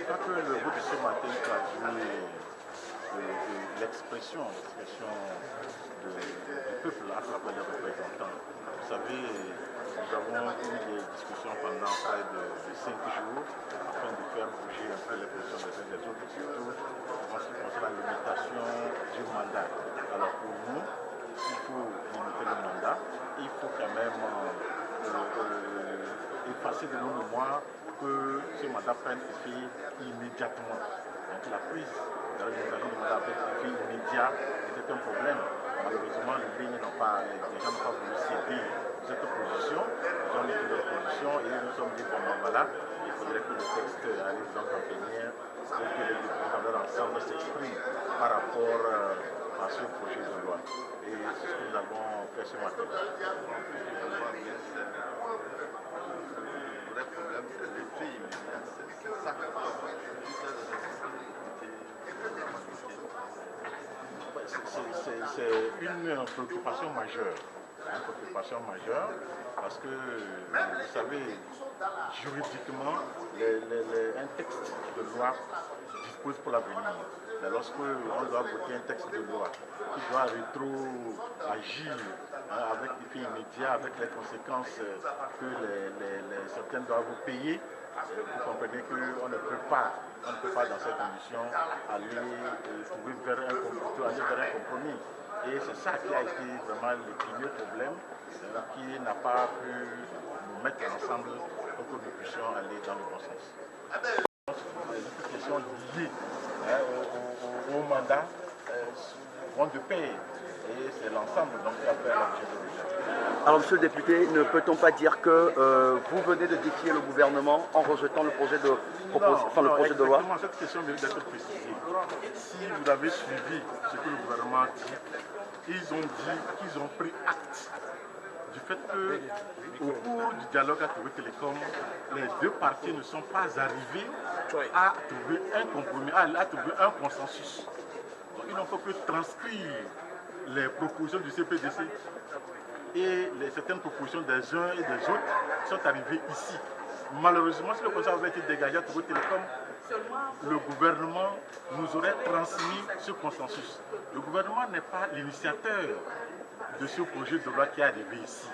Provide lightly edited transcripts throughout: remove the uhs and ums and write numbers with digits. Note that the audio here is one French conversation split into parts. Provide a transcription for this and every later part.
crois que le vote de ce matin traduit l'expression du peuple à travers les représentants. Vous savez, nous avons eu des discussions pendant près de 5 jours afin de faire bouger un peu les positions des uns des autres, surtout en ce qui concerne la limitation du mandat. Alors pour nous, il faut limiter le mandat, il faut quand même effacer de nos mémoires que ce mandat prenne effet immédiatement. Donc la prise de la limitation du mandat avec effet immédiat était un problème. Malheureusement, les gens n'ont pas voulu céder cette position. Ils ont mis leur position et nous sommes dit, bon, voilà, il faudrait que le texte arrive donc en plénière et que les députés dans leur ensemble s'expriment par rapport à ce projet de loi. Et c'est ce que nous avons fait ce matin. Le vrai problème, c'est l'effet immédiat. C'est ça que c'est une préoccupation majeure. Parce que, vous savez, juridiquement, un texte de loi dispose pour l'avenir. Mais lorsque on doit voter un texte de loi qui doit rétroagir avec effet immédiat, avec les conséquences que certains doivent payer, vous comprenez qu'on ne peut pas dans ces conditions aller vers un compromis. Et c'est ça qui a été vraiment le premier problème qui n'a pas pu nous mettre ensemble pour que nous puissions aller dans le bon sens. Les questions liées au mandat vont de pair et c'est l'ensemble qui a fait l'objet de l'objet. Alors monsieur le député, ne peut-on pas dire que vous venez de défier le gouvernement en rejetant le projet de loi? Cette question mérite d'être précisée. Si vous avez suivi ce que le gouvernement a dit, ils ont dit qu'ils ont pris acte du fait qu'au cours du dialogue à Togo Télécom, les deux parties ne sont pas arrivées à trouver un compromis, à trouver un consensus. Donc ils n'ont fait que transcrire les propositions du CPDC et certaines propositions des uns et des autres sont arrivées ici. Malheureusement, si le conseil avait été dégagé à Togo Télécom, le gouvernement nous aurait transmis ce consensus. Le gouvernement n'est pas l'initiateur de ce projet de loi qui est arrivé ici.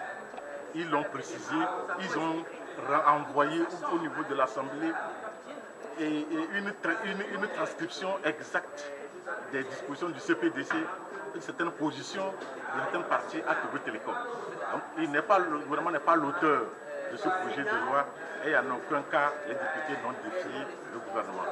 Ils l'ont précisé, ils ont envoyé au niveau de l'Assemblée une transcription exacte des dispositions du CPDC et certaines positions de certaines parties à Togo Télécom. Donc le gouvernement n'est pas l'auteur de ce projet de loi et en aucun cas les députés n'ont défié le gouvernement.